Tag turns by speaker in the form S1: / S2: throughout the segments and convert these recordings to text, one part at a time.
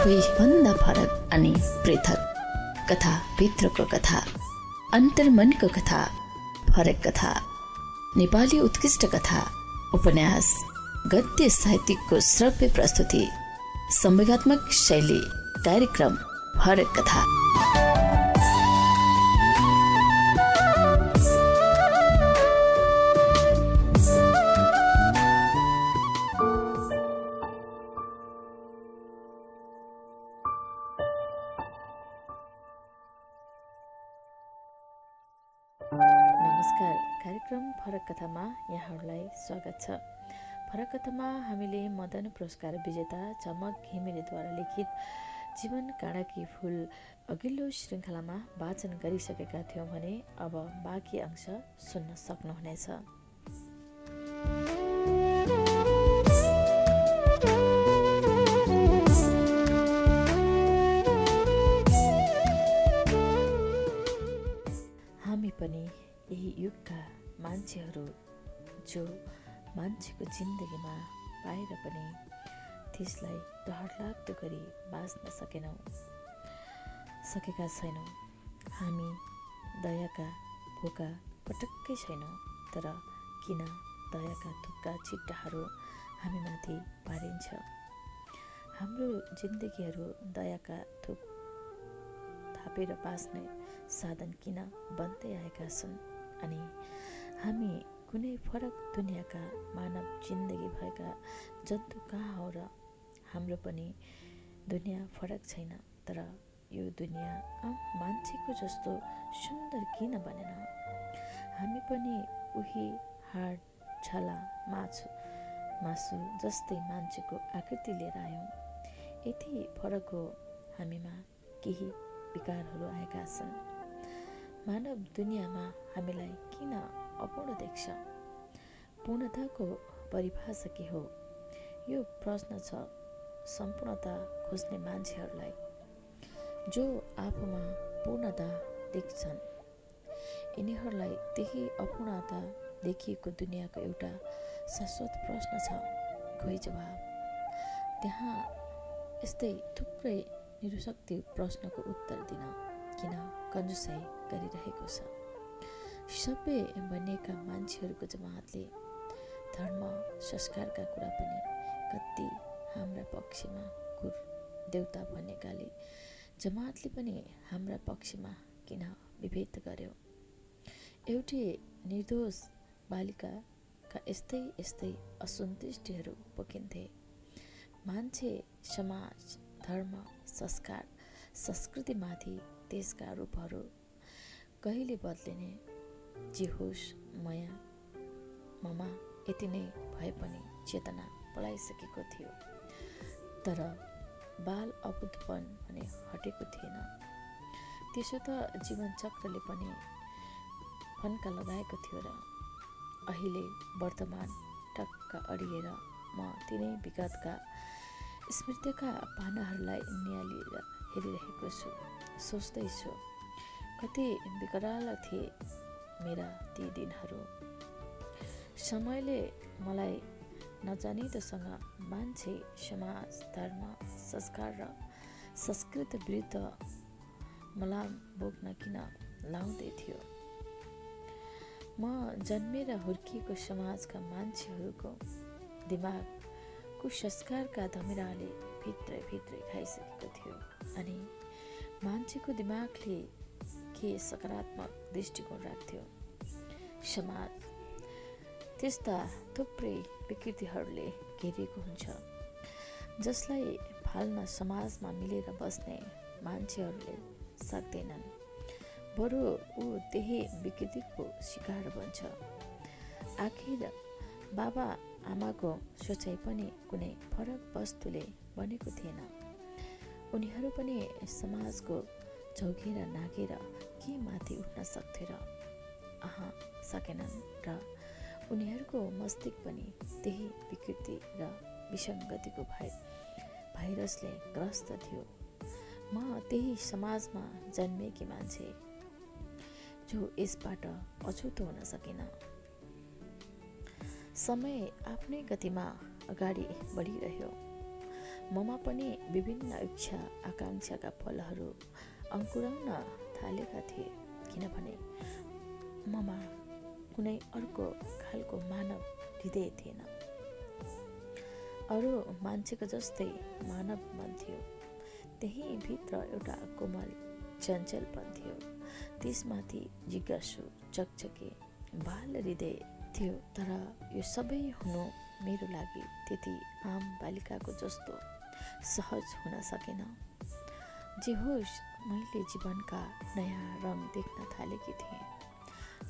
S1: सबैभन्दा फरक अनि पृथक कथा, भित्रको कथा, अन्तर्मनको कथा, फरक कथा, नेपाली उत्कृष्ट कथा, उपन्यास, गद्य साहित्यिकको श्रव्य प्रस्तुति, संवेगात्मक शैली, कार्यक्रम फरक कथा। नमस्कार, कार्यक्रम फरक कथामा यहाँहरूलाई स्वागत छ। फरक कथामा हामीले मदन पुरस्कार विजेता झमक घिमिरेद्वारा लिखित जीवन काँडाकी फूल अघिल्लो श्रृङ्खलामा वाचन गरिसकेका थियौँ भने अब बाँकी अंश सुन्न सक्नुहुनेछ। हामी पनि यही युगका मान्छेहरू जो मान्छेको जिन्दगीमा पाएर पनि त्यसलाई डरलाग्दो गरी बाँच्न सकेका छैनौँ। हामी दयाका भोका पटक्कै छैनौँ, तर किन दयाका थुक्का छिट्टाहरू हामीमाथि पारिन्छ। हाम्रो जिन्दगीहरू दयाका थुक थापेर बाँच्ने साधन किन बन्दै आएका छन् अनि हामी कुनै फरक दुनियाँका मानव जिन्दगी भएका जन्तु कहाँ हो र हाम्रो पनि दुनियाँ फरक छैन, तर यो दुनियाँ मान्छेको जस्तो सुन्दर किन बनेन। हामी पनि उही हाड छाला मासु जस्तै मान्छेको आकृति लिएर आयौँ। यति फरक हो हामीमा केही विकारहरू आएका छन्। मानव दुनियाँमा हामीलाई किन अपूर्ण देख्छ? पूर्णताको परिभाषा के हो? यो प्रश्न छ सम्पूर्णता खोज्ने मान्छेहरूलाई, जो आफूमा पूर्णता देख्छन्। यिनीहरूलाई त्यही अपूर्णता देखिएको दुनियाँको एउटा शाश्वत प्रश्न छ, खोइ जवाब। त्यहाँ यस्तै थुप्रै निरुशक्ति प्रश्नको उत्तर दिन किन कन्जुसाइ गरिरहेको छ? सबै बनिएका मान्छेहरूको जमातले धर्म संस्कारका कुरा पनि कति हाम्रा पक्षमा देउता भनेकाले जमातले पनि हाम्रा पक्षमा किन विभेद गर्यो? एउटी निर्दोष बालिकाका यस्तै असन्तुष्टिहरू पोखिन्थे। मान्छे, समाज, धर्म, संस्कार, संस्कृतिमाथि त्यसका रूपहरू कहिले बदलिने? जे होस्, ममा यति नै भए पनि चेतना पलाइसकेको थियो, तर बाल अबुद्धपन भने हटेको थिएन। त्यसो त जीवन चक्रले पनि फन्का लगाएको थियो र अहिले वर्तमान टक्क अडिएर म तिनै विगतका स्मृतिका पानाहरूलाई नियालेर हेरिरहेको छु। सोच्दैछु कति विकराल थिए मेरा ती दिनहरू। समयले मलाई नजानिदोसँग मान्छे, समाज, धर्म, संस्कार र संस्कृति विरुद्ध मलाम बोक्न किन लाउँदै थियो? म जन्मेर हुर्किएको समाजका मान्छेहरूको दिमाग कुसंस्कारका धमिराले भित्रै खाइसकेको थियो अनि मान्छेको दिमागले के सकारात्मक दृष्टिकोण राख्थ्यो? समाज त्यस्ता थुप्रै विकृतिहरूले घेरिएको हुन्छ जसलाई फाल्न समाजमा मिलेर बस्ने मान्छेहरूले सक्दैनन्। बरु ऊ त्यही विकृतिको शिकार बन्छ। आखिर बाबा आमाको सोचाइ पनि कुनै फरक वस्तुले बनेको थिएन। उनीहरू पनि समाजको झौकेर नागेर के माथि उठ्न सक्थे र? सकेनन् र उनीहरूको मस्तिष्क पनि त्यही विकृति र विसङ्गतिको भाइरसले ग्रस्त थियो। म त्यही समाजमा जन्मेकी मान्छे जो यसबाट अछुतो हुन सकेन। समय आफ्नै गतिमा अगाडि बढिरह्यो। ममा पनि विभिन्न इच्छा आकाङ्क्षाका फलहरू अङ्कुराउन थालेका थिए, किनभने ममा कुनै अर्को खालको मानव हृदय थिएन। अरू मान्छेको जस्तै मानव मन थियो, त्यही भित्र एउटा कोमल चञ्चलपन थियो। त्यसमाथि जिज्ञासु चकचके बाल हृदय थियो। तर यो सबै हुनु मेरो लागि त्यति आम बालिकाको जस्तो सहज हुन सकेन। जे होस्, मैले जीवनका नयाँ रङ देख्न थालेकी थिएँ।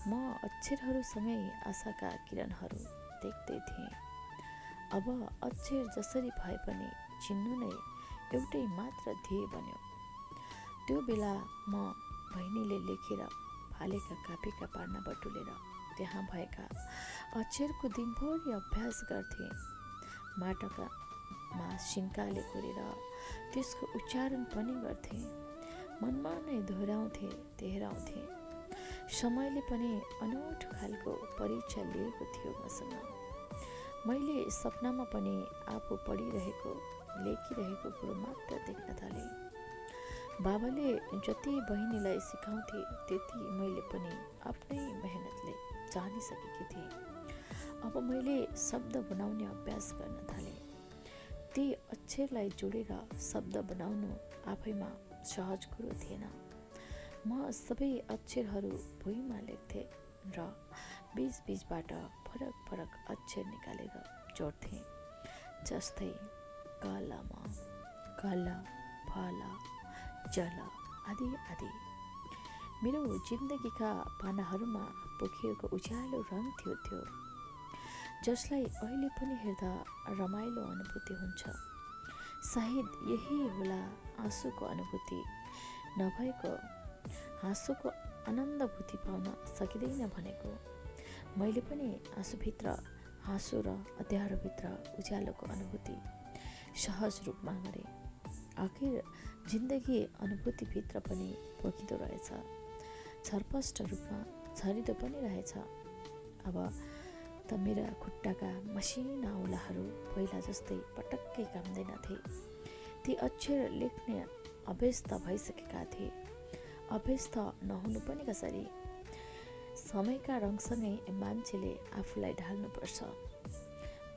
S1: म अक्षरहरूसँगै आशाका किरणहरू देख्दै थिएँ। अब अक्षर जसरी भए पनि चिन्नु नै एउटै मात्र ध्येय बन्यो। त्यो बेला म बहिनीले लेखेर फालेका कापीका पाना बटुलेर त्यहाँ भएका अक्षरको दिनभरि अभ्यास गर्थे। माटोमा सिन्काले कोरेर त्यसको उच्चारण पनि गर्थे। मनमा नै दोहोऱ्याउँथे। समयले पनि अनौठो खालको परीक्षा लिएको थियो मसँग। मैले सपनामा पनि आफू पढिरहेको लेखिरहेको कुरो मात्र देख्न थालेँ। बाबाले जति बहिनीलाई सिकाउँथे त्यति मैले पनि आफ्नै मेहनतले जानिसकेकी थिएँ। अब मैले शब्द बनाउने अभ्यास गर्न थालेँ। ती अक्षरलाई जोडेर शब्द बनाउनु आफैमा सहज कुरो थिएन। म सबै अक्षरहरू भुइँमा लेख्थेँ र बीचबाट फरक अक्षर निकालेर जोड्थेँ। जस्तै कलम, कल, फल, जल आदि आदि। मेरो जिन्दगीका पानाहरूमा पोखिएको उज्यालो रङ थियो, जसलाई अहिले पनि हेर्दा रमाइलो अनुभूति हुन्छ। सायद यही होला आँसुको अनुभूति नभएको, हाँसोको आनन्दभूति पाउन सकिँदैन भनेको। मैले पनि आँसुभित्र हाँसो र अँध्यारोभित्र उज्यालोको अनुभूति सहज रूपमा गरेँ। आखिर जिन्दगी अनुभूतिभित्र पनि पोखिँदो रहेछ, छरपष्ट रूपमा झरिँदो पनि रहेछ। अब त मेरा खुट्टाका मसिना औँलाहरू पहिला जस्तै पटक्कै काम्दैनथे। ती अक्षर लेख्ने अभ्यस्त भइसकेका थिए। अभ्यस्त नहुनु पनि कसरी? समयका रङसँगै मान्छेले आफूलाई ढाल्नुपर्छ,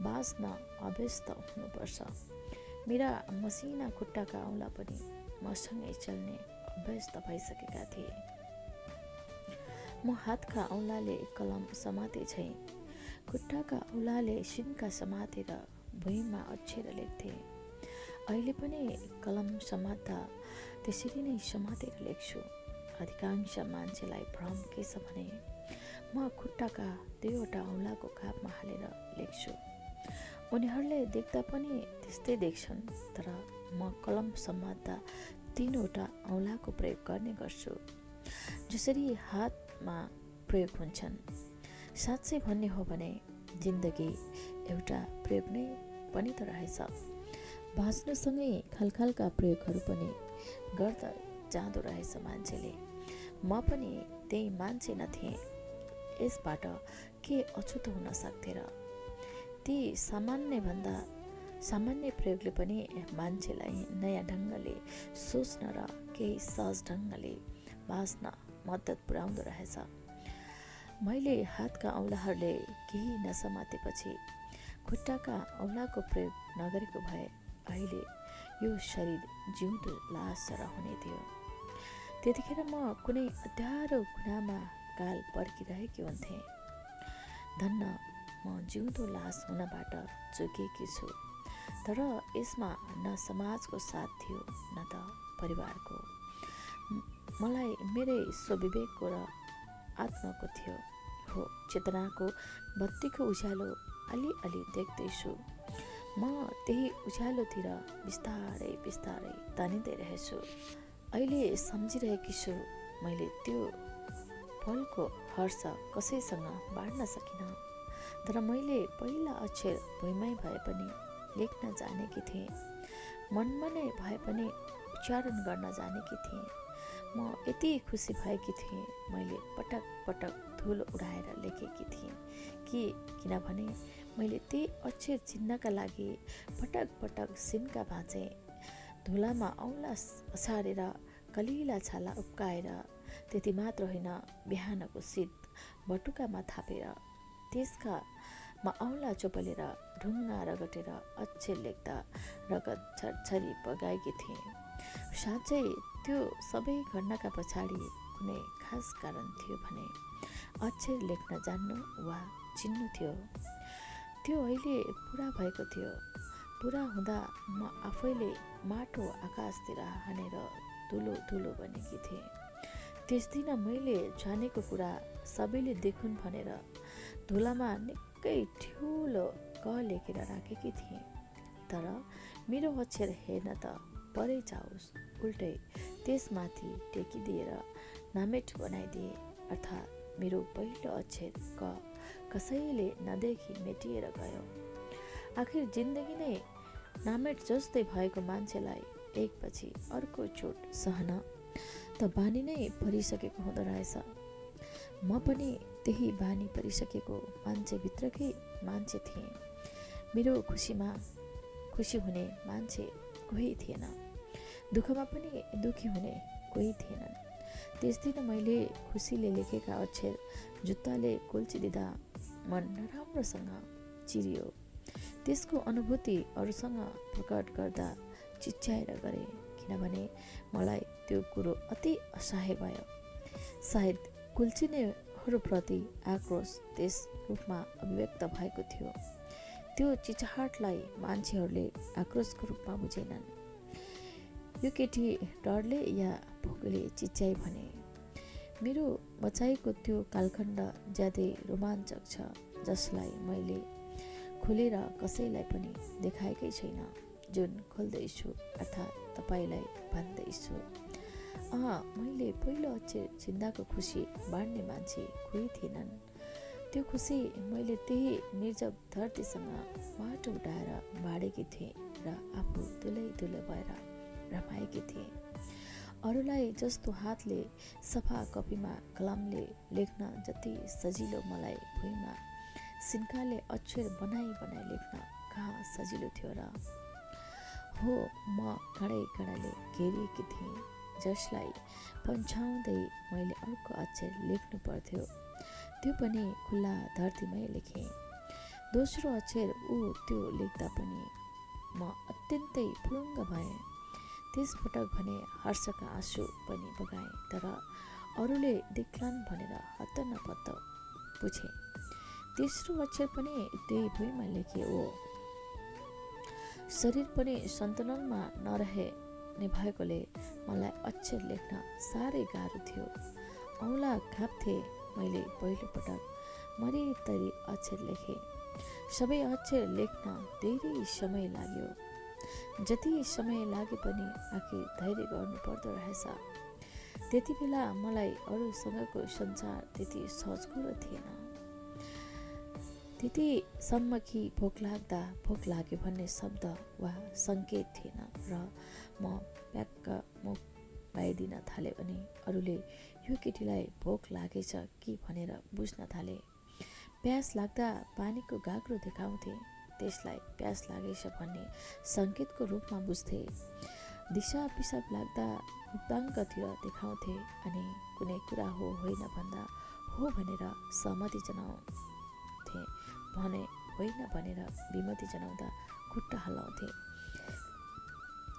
S1: बाँच्न अभ्यस्त हुनुपर्छ। मेरा मसिना खुट्टाका औँला पनि मसँगै चल्ने अभ्यस्त भइसकेका थिए। म हातका औँलाले कलम समाते झैँ खुट्टाका औँलाले सिन्का समातेर भुइँमा अक्षर लेख्थे। अहिले पनि कलम समात्दा त्यसरी नै समातेर लेख्छु। अधिकांश मान्छेलाई भ्रम के छ भने म खुट्टाका दुईवटा औँलाको खापमा हालेर लेख्छु। उनीहरूले देख्दा पनि त्यस्तै देख्छन्, तर म कलम समात्दा तीनवटा औँलाको प्रयोग गर्ने गर्छु, जसरी हातमा प्रयोग हुन्छन्। साँच्चै भन्ने हो भने जिन्दगी एउटा प्रयोग नै पनि त रहेछ। बाँच्नुसँगै खालखालका प्रयोगहरू पनि गर्दा जाँदो रहेछ मान्छेले। म पनि त्यही मान्छे न थिएँ। यसबाट के अछुतो हुन सक्थे र? ती सामान्यभन्दा सामान्य प्रयोगले पनि मान्छेलाई नयाँ ढङ्गले सोच्न र केही सहज ढङ्गले बाँच्न मद्दत पुर्याउँदो रहेछ। मैले हातका औँलाहरूले केही नसमातेपछि खुट्टाका औँलाको प्रयोग नगरेको भए अहिले यो शरीर जिउँदो लास जरा हुने थियो। त्यतिखेर म कुनै अँध्यारो कुनामा काल पर्खिरहेकी हुन्थेँ। धन्न म जिउँदो लास हुनबाट जोगिएकी छु। तर यसमा न समाजको साथ थियो न त परिवारको। मलाई मेरै स्वविवेकको र आत्माको थियो। हो, चेतनाको बत्तीको उज्यालो अलि देख्दैछु। म त्यही उज्यालोतिर बिस्तारै तानिँदै रहेछु। अहिले सम्झिरहेकी छु, मैले त्यो पलको हर्ष कसैसँग बाँड्न सकिनँ। तर मैले पहिला अक्षर भुइँमै भए पनि लेख्न जानेकी थिएँ। मनमा नै भए पनि उच्चारण गर्न जानेकी थिएँ। म यति खुसी भएकी थिएँ, मैले पटक धुलो उडाएर लेखेकी थिएँ किनभने मैले त्यही अक्षर चिन्नका लागि पटक पटक सिन्का भाँचेँ। धुलामा औँला पछारेर कलिला छाला उप्काएर, त्यति मात्र होइन, बिहानको शीत बटुकामा थापेर त्यसकामा औँला चोपलेर ढुङ्गा रगटेर अक्षर लेख्दा रगत छरछरी बगाएकी थिएँ। साँच्चै त्यो सबै घटनाका पछाडि कुनै खास कारण थियो भने अक्षर लेख्न जान्नु वा चिन्नु थियो। त्यो अहिले पुरा भएको थियो। पुरा हुँदा म आफैले माटो आकाशतिर हानेर धुलो धुलो बनेकी थिएँ। त्यस दिन मैले जानेको कुरा सबैले देखुन् भनेर धुलामा निकै ठुलो क लेखेर राखेकी थिएँ। तर मेरो अक्षर हेर्न त परै जाओस्, उल्टै त्यसमाथि टेकिदिएर नामेट बनाइदिए। अर्थात् मेरो पहिलो अक्षर क कसैले नदेखि मेटिएर गयो। आखिर जिन्दगी नै नामेट जस्तै भएको मान्छेलाई एकपछि अर्को चोट सहन त बानी नै परिसकेको हुँदो रहेछ। म पनि त्यही बानी परिसकेको मान्छेभित्रकै मान्छे थिएँ। मेरो खुसीमा खुसी हुने मान्छे कोही थिएन, दुःखमा पनि दुःखी हुने कोही थिएनन्। त्यस दिन मैले खुसीले लेखेका अक्षर जुत्ताले कुल्चिदिँदा मन नराम्रोसँग चिरियो। त्यसको अनुभूति अरूसँग प्रकट गर्दा चिच्याएर गरे, किनभने मलाई त्यो कुरो अति असह्य भयो। सायद कुल्चिनेहरूप्रति आक्रोश त्यस रूपमा अभिव्यक्त भएको थियो। त्यो चिच्याहाटलाई मान्छेहरूले आक्रोशको रूपमा बुझेनन्। यो केटी डरले या भोकले चिच्याई भने। मेरो बचाइको त्यो कालखण्ड ज्यादै रोमाञ्चक छ, जसलाई मैले खुलेर कसैलाई पनि देखाएकै छैन, जुन खोल्दैछु अर्थात् तपाईँलाई भन्दैछु। मैले पहिलो अक्षर चिन्दाको खुसी बाँड्ने मान्छे कोही थिएनन्। त्यो खुसी मैले त्यही निर्जब धरतीसँग माटो उठाएर बाँडेकी थिएँ र आफू दुलै दुलै भएर रमाएकी थिएँ। अरूलाई जस्तो हातले सफा कपीमा कलमले लेख्न जति सजिलो मलाई भुइँमा सिन्काले अक्षर बनाई बनाई लेख्न कहाँ सजिलो थियो र। हो, म कँडै कँडाले घेरिएकी थिएँ, जसलाई पन्छाउँदै मैले अर्को अक्षर लेख्नु पर्थ्यो। त्यो पनि खुल्ला धरतीमै लेखेँ। दोस्रो अक्षर त्यो लेख्दा पनि म अत्यन्तै फुरुङ्ग भएँ। त्यसपटक भने हर्षका आँसु पनि बगाएँ, तर अरूले देख्लान् भनेर हत्त नपत्त पुछेँ। तेस्रो अक्षर पनि त्यही भुइँमा लेखे। शरीर पनि सन्तुलनमा नरहने भएकोले मलाई अक्षर लेख्न साह्रै गाह्रो थियो। औँला काप्थे। मैले पहिलो पटक मरितरी अक्षर लेखेँ। सबै अक्षर लेख्न धेरै समय लाग्यो। जति समय लागे पनि आखिर धैर्य गर्नु पर्दो रहेछ। त्यति बेला मलाई अरूसँगको संसार त्यति सहज कुरो थिएन। त्यतिसम्म कि भोक लाग्दा भोक लाग्यो भन्ने शब्द वा सङ्केत थिएन र म प्याक्क मुख बाइदिन थाले भने अरूले यो केटीलाई भोक लागेछ कि भनेर बुझ्न थाले। प्यास लाग्दा पानीको गाग्रो देखाउँथे, त्यसलाई प्यास लागेछ भन्ने सङ्केतको रूपमा बुझ्थे। दिशा पिसाब लाग्दा उद्दाङ्कतिर देखाउँथे अनि कुनै कुरा हो होइन भन्दा हो भनेर सहमति जनाउँथे, भने होइन भनेर विमति जनाउँदा खुट्टा हल्लाउँथे।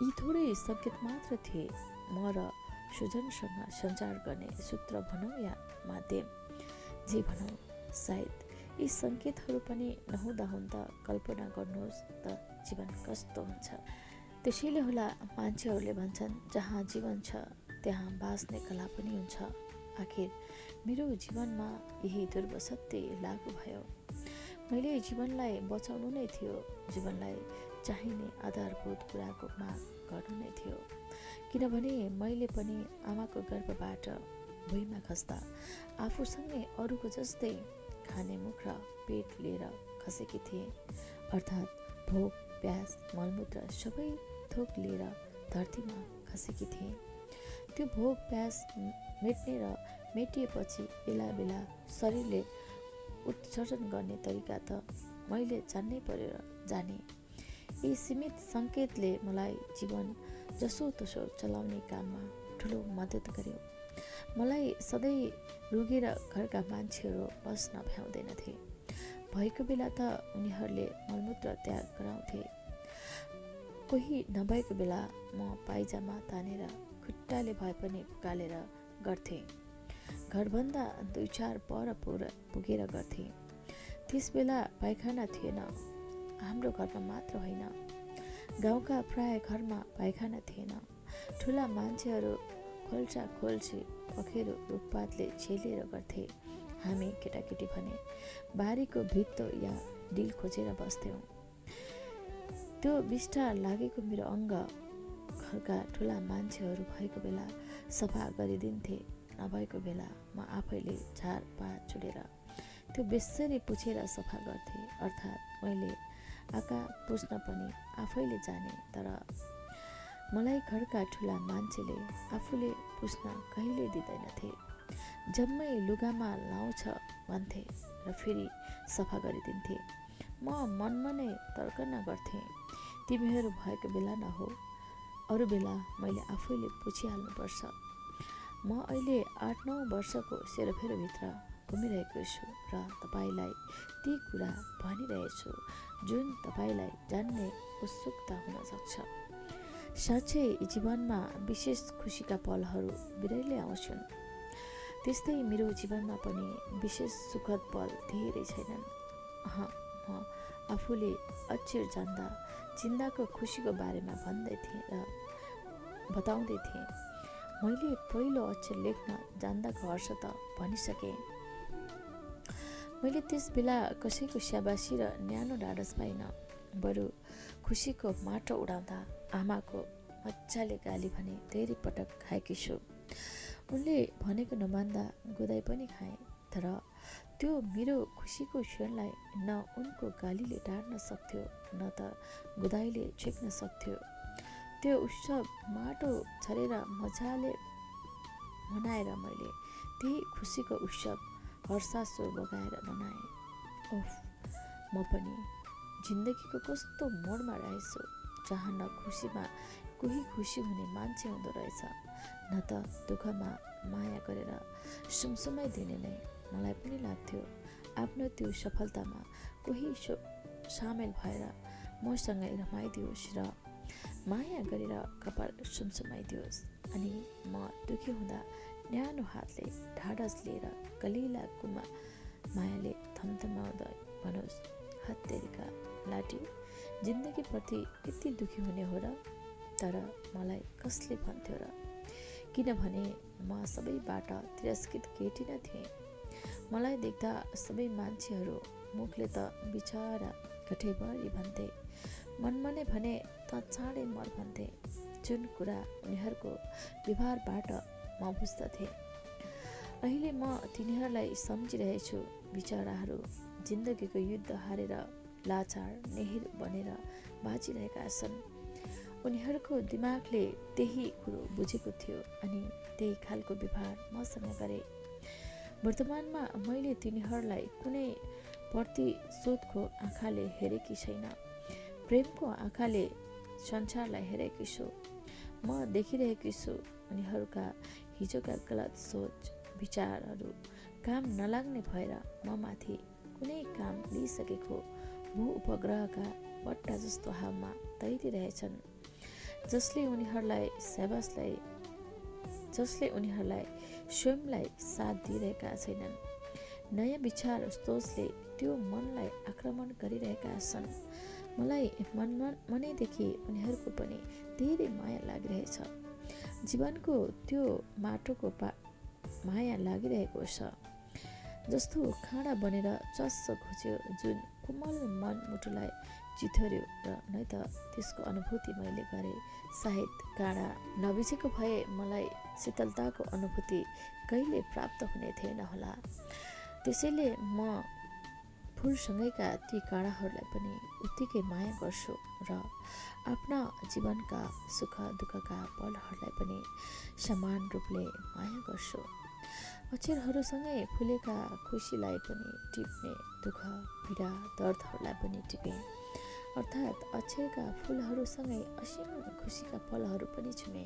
S1: यी थोरै सङ्केत मात्र थिए म र सुजनसँग सञ्चार गर्ने सूत्र भनौँ या माध्यम, जे भनौँ। सायद यी सङ्केतहरू पनि नहुँदा हुँदा कल्पना गर्नुहोस् त जीवन कस्तो हुन्छ। त्यसैले होला मान्छेहरूले भन्छन्, जहाँ जीवन छ त्यहाँ बाँच्ने कला पनि हुन्छ। आखिर मेरो जीवनमा यही ध्रुव सत्य लागू भयो। मैले जीवनलाई बचाउनु नै थियो, जीवनलाई चाहिने आधारभूत कुराको माग गर्नु नै थियो। किनभने मैले पनि आमाको गर्भबाट भुइँमा खस्दा आफूसँगै अरूको जस्तै खाने मुख र पेट लिएर खसेकी थिएँ। अर्थात् भोक, प्यास, मलमूत्र सबै थोक लिएर धरतीमा खसेकी थिएँ। त्यो भोक प्यास मेट्ने र मेटिएपछि बेला बेला शरीरले उत्सर्जन गर्ने तरिका त मैले जान्नै पर्यो र जाने। यी सीमित सङ्केतले मलाई जीवन जसोतसो चलाउने काममा ठुलो मद्दत गर्यो। मलाई सधैँ रोगेर घरका मान्छेहरू बस्न भ्याउँदैनथे। भएको बेला त उनीहरूले मलमूत्र त्याग गराउँथे। कोही नभएको बेला म पाइजामा तानेर खुट्टाले भए पनि फुकालेर गर्थे। घरभन्दा 2-4 पर पुगेर गर्थे। त्यस बेला पाइखाना थिएन। हाम्रो घरमा मात्र होइन, गाउँका प्राय घरमा पाइखाना थिएन। ठुला मान्छेहरू खोल्चा खोल्ची पखेरो रुखपातले छेलेर गर्थे। हामी केटाकेटी भने बारीको भित्तो या डिल खोजेर बस्थ्यौँ। त्यो बिष्ठा लागेको मेरो अङ्ग घरका ठुला मान्छेहरू भएको बेला सफा गरिदिन्थे। नभएको बेला म आफैले झारपात चुडेर त्यो बेसरी पुछेर सफा गर्थे। अर्थात् मैले आँखा पुस्न पनि आफैले जाने, तर मलाई घरका ठुला मान्छेले आफूले पुस्न कहिले दिँदैनथे। जम्मै लुगामा लाउँछ भन्थे र फेरि सफा गरिदिन्थे। म मनमा नै तर्कना गर्थेँ, तिमीहरू भएको बेला न हो, अरू बेला मैले आफैले पुछिहाल्नुपर्छ। म अहिले 8-9 वर्षको सेरोफेरोभित्र घुमिरहेको छु र तपाईँलाई ती कुरा भनिरहेछु जुन तपाईँलाई जान्ने उत्सुकता हुन सक्छ। साँच्चै जीवनमा विशेष खुसीका पलहरू बिरलै आउँछन्। त्यस्तै मेरो जीवनमा पनि विशेष सुखद पल धेरै छैनन्। म आफूले अक्षर जान्दा चिन्दाको खुसीको बारेमा भन्दै थिएँ र बताउँदै थिएँ। मैले पहिलो अक्षर लेख्न जान्दाको हर्ष त भनिसकेँ। मैले त्यस बेला कसैको स्याबासी र न्यानो ढाडस पाइनँ, बरु खुसीको माटो उडाउँदा आमाको मजाले गाली भने धेरै पटक खाएकी छु। उनले भनेको नमान्दा गोदाई पनि खाएँ, तर त्यो मेरो खुसीको क्षणलाई न उनको गालीले टार्न सक्थ्यो न त गोदाईले छेक्न सक्थ्यो। त्यो उत्सव माटो छरेर मजाले मनाएर मैले त्यही खुसीको उत्सव हर्षाश्रु बगाएर मनाएँ। ओफ, म पनि जिन्दगीको कस्तो मोडमा रहेछु जहाँ न खुसीमा कोही खुसी हुने मान्छे हुँदो रहेछ, न त दुःखमा माया गरेर सुमसुमाइदिने नै। मलाई पनि लाग्थ्यो आफ्नो त्यो सफलतामा कोही सामेल भएर मसँगै रमाइदियोस् र माया गरेर कपाल सुमसुमाइदियोस्। अनि म दुःखी हुँदा न्यानो हातले ढाडस लिएर कलिला कुमा मायाले थम्थमाउँदै भनोस्, हत्तेरिका लाटी, जिन्दगीप्रति यति दुःखी हुने हो र? तर मलाई कसले भन्थ्यो र? किनभने म सबैबाट तिरस्कृत केटी न थिएँ। मलाई देख्दा सबै मान्छेहरू मुखले त बिचरा गठैभरि भन्थे, मनमा नै भने त चाँडै मर भन्थे। जुन कुरा उनीहरूको व्यवहारबाट म बुझ्दथेँ। अहिले म तिनीहरूलाई सम्झिरहेछु। बिचराहरू जिन्दगीको युद्ध हारेर लाचार नेहिर बनेर बाँचिरहेका छन्। उनीहरूको दिमागले त्यही कुरो बुझेको थियो अनि त्यही खालको व्यवहार मसँग गरे। वर्तमानमा मैले तिनीहरूलाई कुनै प्रतिशोधको आँखाले हेरेकी छैन, प्रेमको आँखाले संसारलाई हेरेकी छु। म देखिरहेकी छु उनीहरूका हिजोका गलत सोच विचारहरू काम नलाग्ने भएर म माथि कुनै काम लिइसकेको भू उपग्रहका बट्टा जस्तो हावामा तैरिरहेछन्, जसले उनीहरूलाई स्वयंलाई साथ दिइरहेका छैनन्। नयाँ विचार सोचले त्यो मनलाई आक्रमण गरिरहेका छन्। मलाई मनैदेखि उनीहरूको पनि धेरै माया लागिरहेछ। जीवनको त्यो माटोको माया लागिरहेको छ, जस्तो काँडा बनेर चस्स घुच्यो, जुन कोमल मन मुटुलाई चिथोर्यो र नै त त्यसको अनुभूति मैले गरेँ। सायद काँडा नबिचेको भए मलाई शीतलताको अनुभूति कहिले प्राप्त हुने थिएन होला। त्यसैले म फुलसँगैका ती काँडाहरूलाई पनि उत्तिकै माया गर्छु र आफ्ना जीवनका सुख दुःखका पलहरूलाई पनि समान रूपले माया गर्छु। अक्षरहरूसँगै फुलेका खुसीलाई पनि टिप्ने, दुःख पीडा दर्दहरूलाई पनि टिपे। अर्थात् अक्षरका फुलहरूसँगै असीम खुसीका पलहरू पनि छुमे।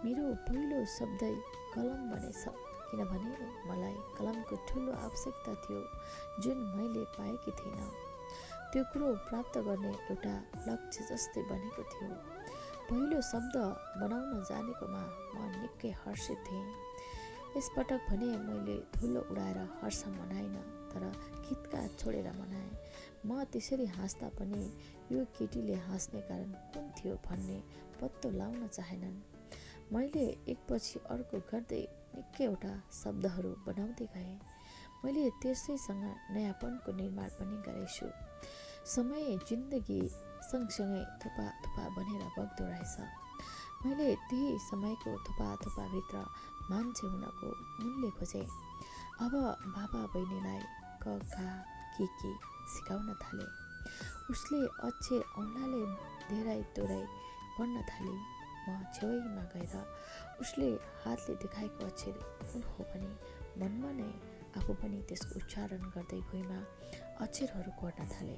S1: मेरो पहिलो शब्दै कलम बनेछ, किनभने मलाई कलमको ठुलो आवश्यकता थियो जुन मैले पाएकी थिइनँ। त्यो कुरो प्राप्त गर्ने एउटा लक्ष्य जस्तै बनेको थियो। पहिलो शब्द बनाउन जानेकोमा म निकै हर्षित थिएँ। यसपटक भने मैले धुलो उडाएर हर्ष मनाइनँ, तर खित्का छोडेर मनाएँ। म त्यसरी हाँस्दा पनि यो केटीले हाँस्ने कारण कुन थियो भन्ने पत्तो लाउन चाहेनन्। मैले एकपछि अर्को गर्दै निकैवटा शब्दहरू बनाउँदै गएँ। मैले त्यसैसँग नयाँपनको निर्माण पनि गरेछु। समय जिन्दगी सँगसँगै थुपा थुपा बनेर बग्दो रहेछ। मैले त्यही समयको थुपा थुपाभित्र मान्छे हुनको मूल्य खोजेँ। अब बाबा बहिनीलाई क खा के सिकाउन थाले। उसले अक्षर औँलाले धेरै तोराई पढ्न थाली। म छेउमा गएर उसले हातले देखाएको अक्षर कुन हो भने मनमा नै आफू पनि त्यसको उच्चारण गर्दै भुइँमा अक्षरहरू कोर्न थाले।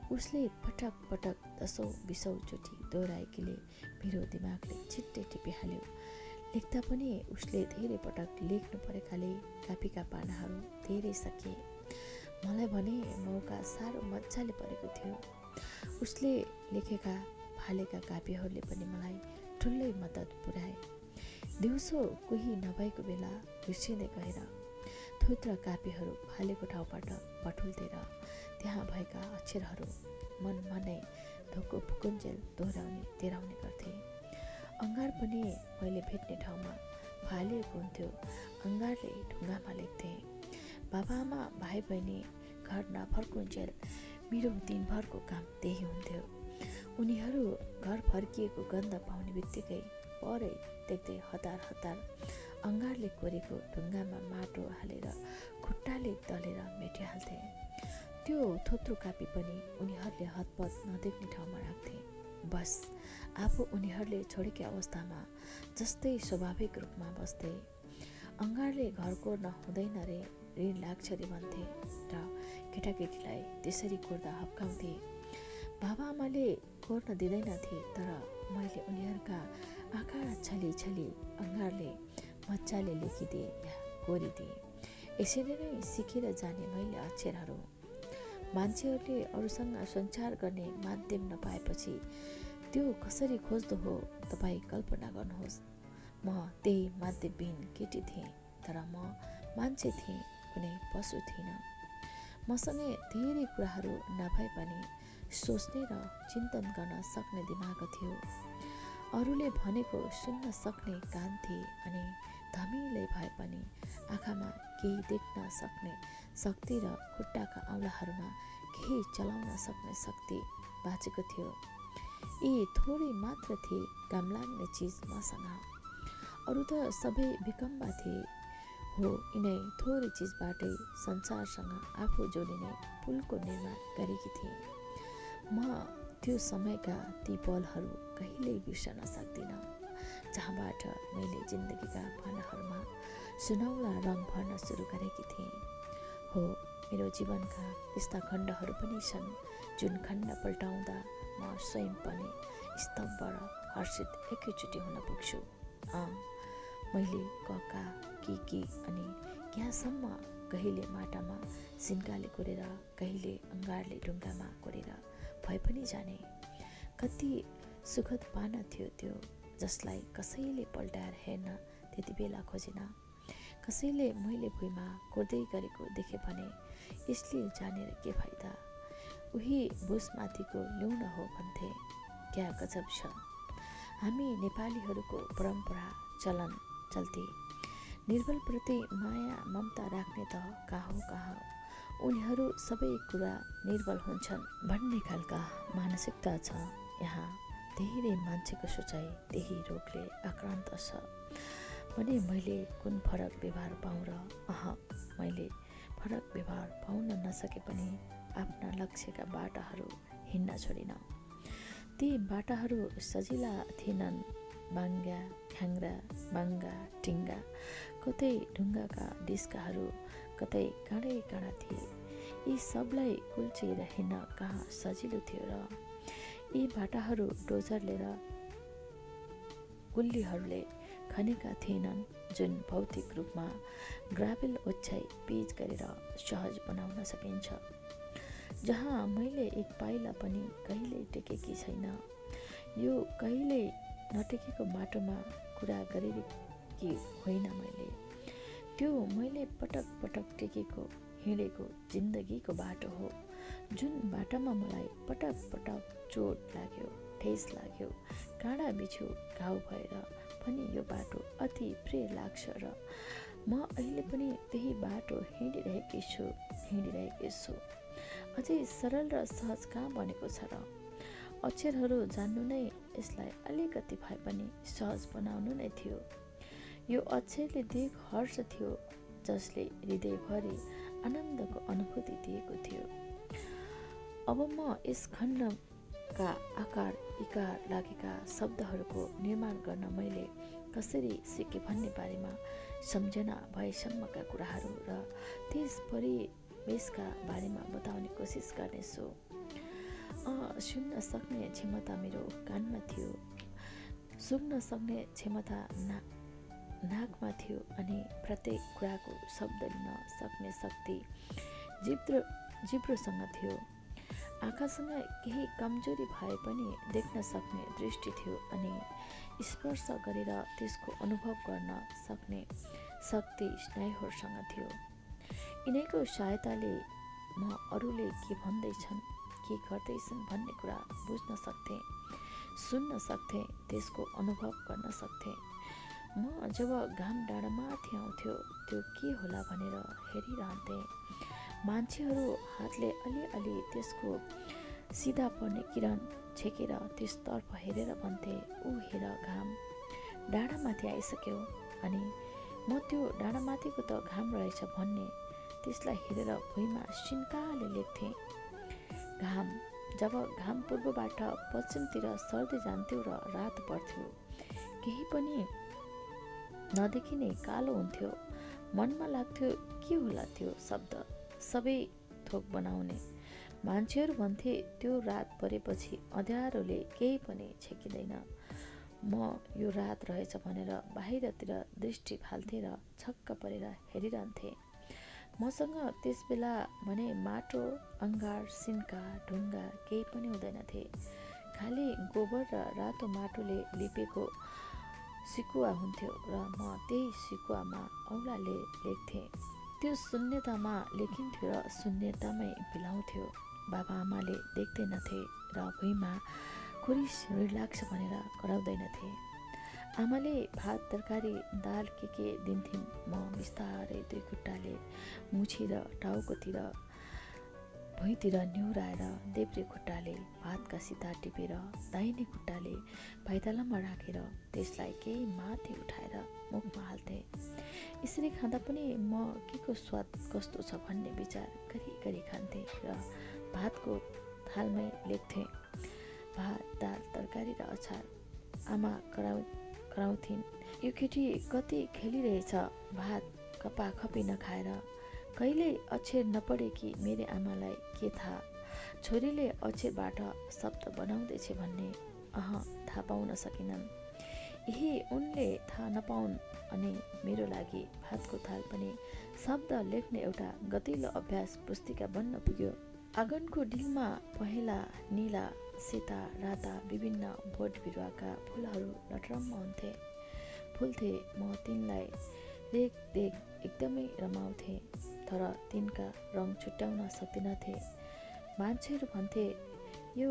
S1: उसले पटक पटक 10औं-20औं चोटि दोहोऱ्याएकीले मेरो दिमागले छिट्टै टिपिहाल्यो। लेख्दा पनि उसले धेरै पटक लेख्नु परेकाले कापीका पानाहरू धेरै सकिए। मलाई भने मौका साह्रो मजाले परेको थियो। उसले लेखेका फालेका कापीहरूले पनि मलाई ठुलै मद्दत पुर्याए। दिउँसो कोही नभएको बेला बिर्सिँदै गएर थुत्रा कापीहरू फालेको ठाउँबाट बटुल्दै र त्यहाँ भएका अक्षरहरू मनमा नै ढोको फुकुन्जेल दोहोऱ्याउने तेह्राउने गर्थे। अङ्गार पनि मैले भेट्ने ठाउँमा फालिएको हुन्थ्यो। अङ्गारले ढुङ्गामा लेख्थे। बाबाआमा भाइ बहिनी घर नफर्कुन्जेल मेरो दिनभरको काम त्यही हुन्थ्यो। उनीहरू घर फर्किएको गन्ध पाउने बित्तिकै परै देख्दै हतार हतार अङ्गारले कोरेको ढुङ्गामा माटो हालेर खुट्टाले दलेर मेटिहाल्थे। त्यो थोत्रो कापी पनि उनीहरूले हतपत नदेख्ने ठाउँमा राख्थे। बस आफू उनीहरूले छोडेकै अवस्थामा जस्तै स्वाभाविक रूपमा बस्थे। अङ्गारले घर कोर्न हुँदैन रे, ऋण लाग्छ रे भन्थे र केटाकेटीलाई त्यसरी कोर्दा हप्काउँथे। बाबाआमाले कोर्न दिँदैनथे, तर मैले उनीहरूका आँखा छली छली अङ्गारले मजाले लेखिदिए या कोरिदिए। यसरी नै सिकेर जाने मैले अक्षरहरू। मान्छेहरूले अरूसँग सञ्चार गर्ने माध्यम नपाएपछि त्यो कसरी खोज्दो हो तपाईँ कल्पना गर्नुहोस्। म त्यही माध्यमविहीन केटी थिएँ, तर म मान्छे थिएँ, कुनै पशु थिइनँ। मसँगै धेरै कुराहरू नभए पनि सोच्ने र चिन्तन गर्न सक्ने दिमाग थियो। अरूले भनेको सुन्न सक्ने कान थिए अनि धमिलै भए पनि आँखामा केही देख्न सक्ने शक्ति र खुट्टाका औँलाहरूमा केही चलाउन सक्ने शक्ति बाँचेको थियो। यी थोरै मात्र थिए काम लाग्ने चिज मसँग। अरू त सबै विकम्बा थिए। हो, यिनै थोरै चिजबाटै संसारसँग आफू जोडिने पुलको निर्माण गरेकी थिएँ। म त्यो समयका ती पलहरू कहिल्यै बिर्सन सक्दिनँ, जहाँबाट मैले जिन्दगीका पानाहरूमा सुनौला रङ भर्न सुरु गरेकी थिएँ। हो, मेरो जीवनका यस्ता खण्डहरू पनि छन् जुन खण्ड पल्टाउँदा म स्वयं पनि स्तब्ध र हर्षित एकैचोटि हुन पुग्छु। मैले कका के अनि क्यासम्म कहिले माटामा सिन्काले कोरेर, कहिले अङ्गारले ढुङ्गामा कोरेर भए पनि जाने। कति सुखद पाना थियो त्यो, जसलाई कसैले पल्टाएर हेर्न त्यति बेला खोजेन। कसैले मैले भुइँमा कोर्दै गरेको देखे भने यसले जानेर के फाइदा, उही भुसमाथिको ल्याउन हो भन्थे। क्या गजब छ हामी नेपालीहरूको परम्परा चलन चल्ती। निर्बलप्रति माया ममता राख्ने त कहाँ उनीहरू सबै कुरा निर्बल हुन्छन् भन्ने खालका मानसिकता छ यहाँ। धेरै मान्छेको सोचाइ त्यही रोगले आक्रान्त छ भने मैले कुन फरक व्यवहार पाऊँ र मैले फरक व्यवहार पाउन नसके पनि आफ्ना लक्ष्यका बाटाहरू हिँड्न छोडिन। ती बाटाहरू सजिला थिएनन्। बाङ्ग्या ख्याङ्रा, बाङ्गा, टिङ्गा, कतै ढुङ्गाका डिस्काहरू, कतै काँडै काँडा थिए। यी सबलाई कुल्चिएर हिँड्न कहाँ सजिलो थियो र यी बाटाहरू डोजरले र गुल्लीहरूले खनेका थिएनन्, जुन भौतिक रूपमा ग्राभेल ओछ्याई पिच गरेर सहज बनाउन सकिन्छ। जहाँ मैले एक पाइला पनि कहिल्यै टेकेकी छैन। यो कहिल्यै नटेकेको माटोमा कुरा गरेकी होइन मैले। त्यो मैले पटक पटक टेकेको हिँडेको जिन्दगीको बाटो हो, जुन बाटोमा मलाई पटक पटक चोट लाग्यो, ठेस लाग्यो, काँडा बिछ्यो, घाउ भएर पनि यो बाटो अति प्रिय लाग्छ र म अहिले पनि त्यही बाटो हिँडिरहेकी छु। अझै सरल र सहज कहाँ बनेको छ र? अक्षरहरू जान्नु नै यसलाई अलिकति भए पनि सहज बनाउनु नै थियो। यो अक्षरले दिएको हर्ष थियो, जसले हृदयभरि आनन्दको अनुभूति दिएको थियो। अब म यस खण्डका आकार इकार लागेका शब्दहरूको निर्माण गर्न मैले कसरी सिकेँ भन्ने बारेमा सम्झना भएसम्मका कुराहरू र त्यस परिवेशका बारेमा बताउने कोसिस गर्नेछु। सुन्न सक्ने क्षमता मेरो कानमा थियो, सुन्न सक्ने क्षमता नाकमा थियो अनि प्रत्येक कुराको शब्द लिन सक्ने शक्ति जिब्रोसँग थियो। आँखासँग केही कमजोरी भए पनि देख्न सक्ने दृष्टि थियो अनि स्पर्श गरेर त्यसको अनुभव गर्न सक्ने शक्ति स्नायुहरूसँग थियो। यिनैको सहायताले म अरूले के भन्दैछन्, के गर्दैछन् भन्ने कुरा बुझ्न सक्थेँ, सुन्न सक्थेँ, त्यसको अनुभव गर्न सक्थेँ। म जब घाम डाँडामाथि आउँथ्यो त्यो के होला भनेर हेरिरहन्थेँ। मान्छेहरू हातले अलिअलि त्यसको सिधा पर्ने किरण छेकेर त्यसतर्फ हेरेर भन्थे, ऊ हेर घाम डाँडामाथि आइसक्यो। अनि म त्यो डाँडामाथिको त घाम रहेछ भन्ने त्यसलाई हेरेर भुइँमा सिन्काले लेख्थेँ। जब घाम पूर्वबाट पश्चिमतिर सर्दै जान्थ्यो र रात पर्थ्यो, केही पनि नदेखिने कालो हुन्थ्यो, मनमा लाग्थ्यो के होला त्यो शब्द, सबै थोक बनाउने। मान्छेहरू भन्थे त्यो रात परेपछि अँध्यारोले केही पनि छेकिँदैन। म यो रात रहेछ भनेर बाहिरतिर दृष्टि फाल्थेँ र छक्क परेर हेरिरहन्थेँ। मसँग त्यस बेला भने माटो, अङ्गार, सिन्का, ढुङ्गा केही पनि हुँदैनथे। खालि गोबर र रातो माटोले लिपेको सिकुवा हुन्थ्यो र म त्यही सिकुवामा औँलाले लेख्थेँ। त्यो शून्यतामा लेखिन्थ्यो र शून्यतामै बिलाउँथ्यो। बाबा आमाले देख्दैनथे र भुइँमा खुरिस लाग्छ भनेर कराउँदैनथे। आमाले भात तरकारी दाल के दिन्थिन्। म बिस्तारै दुई खुट्टाले मुछेर टाउकोतिर भुइँतिर निहुराएर देब्रे खुट्टाले भातका सिता टिपेर दाहिने खुट्टाले पाइतालामा राखेर त्यसलाई केही माथि उठाएर मुखमा हाल्थेँ। यसरी खाँदा पनि म के को स्वाद कस्तो छ भन्ने विचार गरी खान्थेँ र भातको थालमै लेख्थेँ, भात दाल तरकारी र अचार। आमा कराउँथिन्, यो केटी कति खेलिरहेछ, भात खपाखपी नखाएर। कहिल्यै अक्षर नपढेकी मेरी आमालाई के थाहा, छोरीले अक्षरबाट शब्द बनाउँदैछ भन्ने थाहा पाउन सकिनन्। यही उनले थाहा नपाउन् अनि मेरो लागि भातको थाल पनि शब्द लेख्ने एउटा गतिलो अभ्यास पुस्तिका बन्न पुग्यो। आँगनको डिलमा पहेँला, नीला, सेता, राता विभिन्न बोट बिरुवाका फुलहरू लटरम्म फुल्थे। म तिनलाई देख एकदमै रमाउँथे, तर तिनका रङ छुट्याउन सक्दिनथे। मान्छेहरू भन्थे, यो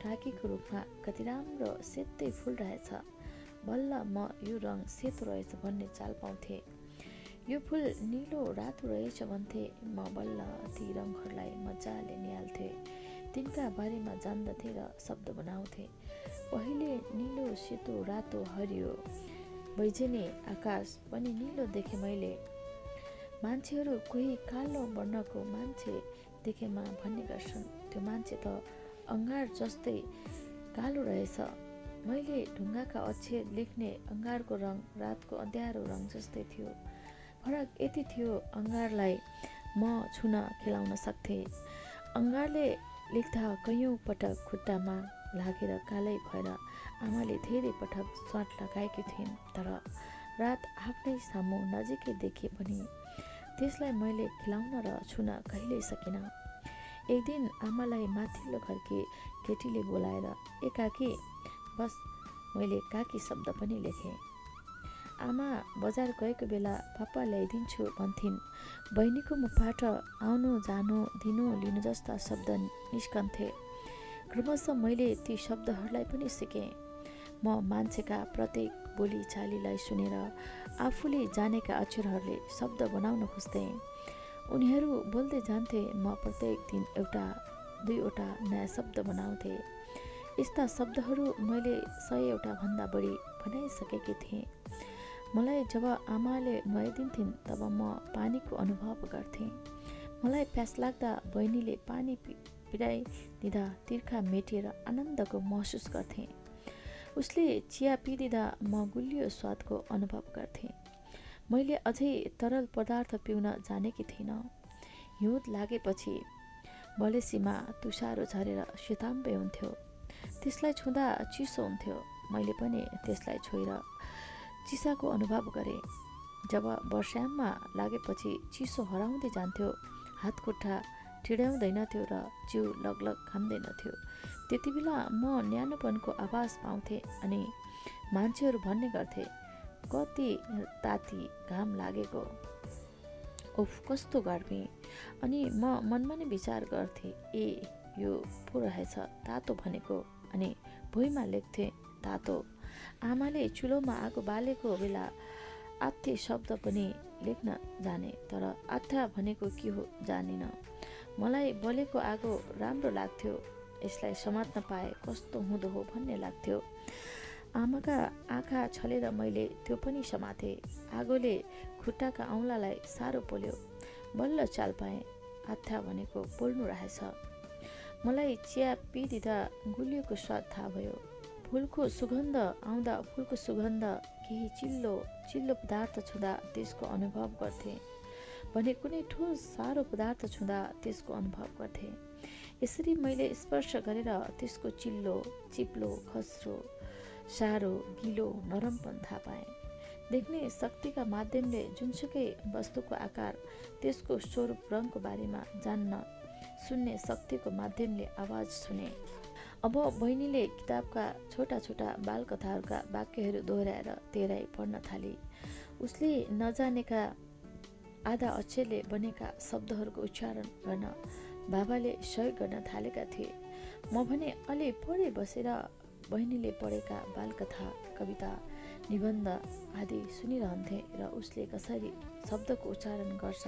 S1: टाकीको रूपमा कति राम्रो सेतै फुल रहेछ। बल्ल म यो रङ सेतो रहेछ भन्ने चाल पाउँथे। यो फुल निलो रातो रहेछ भन्थे। म बल्ल ती रङहरूलाई मजाले निहाल्थे, तिनका बारेमा जान्दथे र शब्द बनाउँथे। पहिले निलो, सेतो, रातो, हरियो, बैजनी आकाश पनि निलो देखेँ मैले। मान्छेहरू कोही कालो वर्णको मान्छे देखेमा भन्ने गर्छन्, त्यो मान्छे त अङ्गार जस्तै कालो रहेछ। मैले ढुङ्गाका अक्षर लेख्ने अङ्गारको रङ रातको अँध्यारो रङ जस्तै थियो। फरक यति थियो, अङ्गारलाई म छुन खेलाउन सक्थेँ। अङ्गारले लेख्दा कैयौँ पटक खुट्टामा लागेर कालै भएर आमाले धेरै पटक स्वाट लगाएकी थिइन्। तर रात आफ्नै सामु नजिकै देखे पनि त्यसलाई मैले खेलाउन र छुन कहिल्यै सकिनँ। एक दिन आमालाई माथिल्लो घरकी केटीले बोलाएर काकी बस, मैले काकी शब्द पनि लेखेँ। आमा बजार गएको बेला पापा ल्याइदिन्छु भन्थिन्। बहिनीको मुखबाट आउनु जानु दिनु लिनु जस्ता शब्द निस्कन्थे। क्रमशः मैले ती शब्दहरूलाई पनि सिकेँ। म मान्छेका प्रत्येक बोली चालीलाई सुनेर आफूले जानेका अक्षरहरूले शब्द बनाउन खोज्थेँ। उनीहरू बोल्दै जान्थे, म प्रत्येक दिन एउटा दुईवटा नयाँ शब्द बनाउँथे। यस्ता शब्दहरू मैले 100 भन्दा बढी बनाइसकेकी थिएँ। मलाई जब आमाले नुहाइदिन्थिन् तब म पानीको अनुभव गर्थेँ। मलाई प्यास लाग्दा बहिनीले पानी पिराइदिँदा तिर्खा मेटिएर आनन्दको महसुस गर्थेँ। उसले चिया पिदिँदा म गुलियो स्वादको अनुभव गर्थेँ। मैले अझै तरल पदार्थ पिउन जानेकी थिइनँ। हिउँद लागेपछि बलेसीमा तुषारो झरेर शीताम्बे हुन्थ्यो। त्यसलाई छुँदा चिसो हुन्थ्यो। मैले पनि त्यसलाई छोएर चिसाको अनुभव गरेँ। जब वर्षायाममा लागेपछि चिसो हराउँदै जान्थ्यो, हातखुट्टा टिड्याउँदैनथ्यो र जिउ लगलग घाम्दैनथ्यो, त्यति बेला म न्यानोपनको आभास पाउँथेँ अनि मान्छेहरू भन्ने गर्थे, कति ताती घाम लागेको, उफ कस्तो गर्मी। अनि म मनमा नै विचार गर्थेँ, यो पो रहेछ तातो भनेको। अनि भुइँमा लेख्थे तातो। आमाले चुलोमा आगो बालेको बेला आत्थे शब्द पनि लेख्न जाने, तर आत्था भनेको के हो जानिन। मलाई बलेको आगो राम्रो लाग्थ्यो। यसलाई समात्न पाए कस्तो हुँदो हो भन्ने लाग्थ्यो। आमाका आँखा छलेर मैले त्यो पनि समातेँ। आगोले खुट्टाका औँलालाई साह्रो पोल्यो। बल्ल चाल पाएँ, आत्था भनेको पोल्नु रहेछ। मलाई चिया पिदिँदा गुलियोको स्वाद थाहा भयो। फुलको सुगन्ध आउँदा फुलको सुगन्ध, केही चिल्लो चिल्लो पदार्थ छुँदा त्यसको अनुभव गर्थेँ भने कुनै ठोस सारो पदार्थ छुँदा त्यसको अनुभव गर्थेँ। यसरी मैले स्पर्श गरेर त्यसको चिल्लो चिप्लो खस्रो सारो गिलो नरमपन थाहा पाएँ। देख्ने शक्तिका माध्यमले जुनसुकै वस्तुको आकार त्यसको स्वरूप रङको बारेमा जान्न, सुन्ने शक्तिको माध्यमले आवाज सुने। अब बहिनीले किताबका छोटा छोटा बालकथाहरूका वाक्यहरू दोहोऱ्याएर तेह्राइ पढ्न थाली। उसले नजानेका आधा अक्षरले बनेका शब्दहरूको उच्चारण गर्न बाबाले सहयोग गर्न थालेका थिए। म भने अलि पढे बसेर बहिनीले पढेका बालकथा कविता निबन्ध आदि सुनिरहन्थे र उसले कसरी शब्दको उच्चारण गर्छ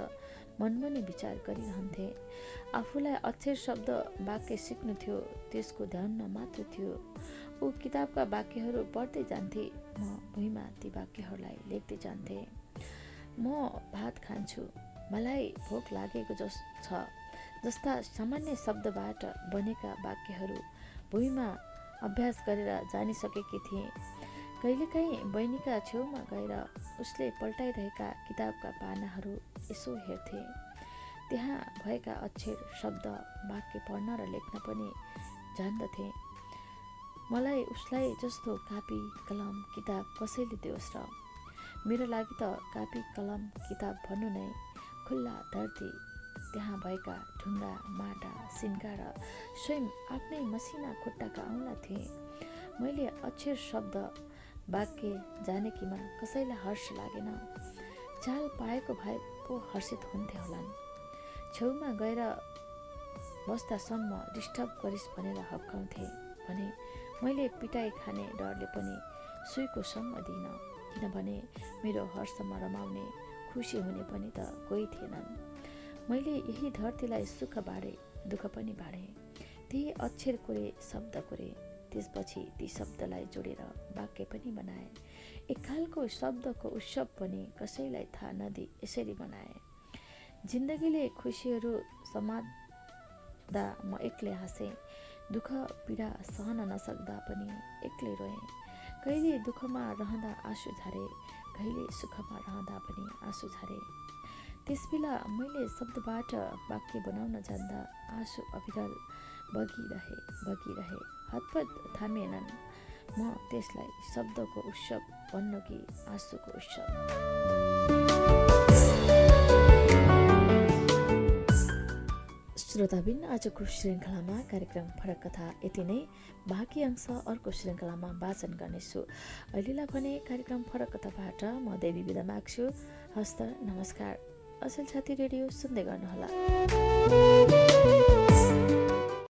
S1: मनमा नै विचार गरिरहन्थे। आफूलाई अक्षर शब्द वाक्य सिक्नु थियो, त्यसको ध्यान मात्र थियो। ऊ किताबका वाक्यहरू पढ्दै जान्थे, म भुइँमा ती वाक्यहरूलाई लेख्दै जान्थे। म भात खान्छु, मलाई भोक लागेको छ जस्ता सामान्य शब्दबाट बनेका वाक्यहरू भुइँमा अभ्यास गरेर जानिसकेकी थिएँ। कहिलेकाहीँ बहिनीका छेउमा गएर उसले पल्टाइरहेका किताबका पानाहरू यसो हेर्थे। त्यहाँ भएका अक्षर शब्द वाक्य पढ्न र लेख्न पनि जान्दथे। मलाई उसलाई जस्तो कापी कलम किताब कसैले दियोस् र। मेरो लागि त कापी कलम किताब भन्नु नै खुल्ला धरती, त्यहाँ भएका ढुङ्गा माटा सिन्का र स्वयं आफ्नै मसिना खुट्टाका औँला थिए। मैले अक्षर शब्द वाक्य जानेकीमा कसैलाई हर्ष लागेन। चाल पाएको भए पो हर्षित हुन्थे होलान्। छेउमा गएर बस्दासम्म डिस्टर्ब गरिस् भनेर हप्काउँथे भने मैले पिटाई खाने डरले पनि सुईको सम्म दिइन, किनभने मेरो हर्षमा रमाउने खुसी हुने पनि त कोही थिएनन्। मैले यही धरतीलाई सुख बाँडे दुःख पनि बाँडे, त्यही अक्षर कोरे शब्द कोरे, त्यसपछि ती शब्दलाई जोडेर वाक्य पनि बनाए। एक खालको शब्दको उत्सव पनि कसैलाई थाहा नदिई यसरी बनाए। जिन्दगीले खुसीहरू समात्दा म एक्लै हाँसेँ। दुःख पीडा सहन नसक्दा पनि एक्लै रोएँ। कहिले दुःखमा रहँदा आँसु झारे, कहिले सुखमा रहँदा पनि आँसु झारे। त्यसबेला मैले शब्दबाट वाक्य बनाउन जान्दा आँसु अविरल बगिरहे हतपत थामेनन्। म त्यसलाई शब्दको उत्सव भन्नु कि आँसुको उत्सव। श्रोताबिन, आजको श्रृङ्खलामा कार्यक्रम फरक कथा यति नै। बाँकी अंश अर्को श्रृङ्खलामा वाचन गर्नेछु। अहिलेलाई भने कार्यक्रम फरक कथाबाट म देवी बिदा माग्छु। हस्त नमस्कार। असल साथी रेडियो सुन्दै गर्नुहोला।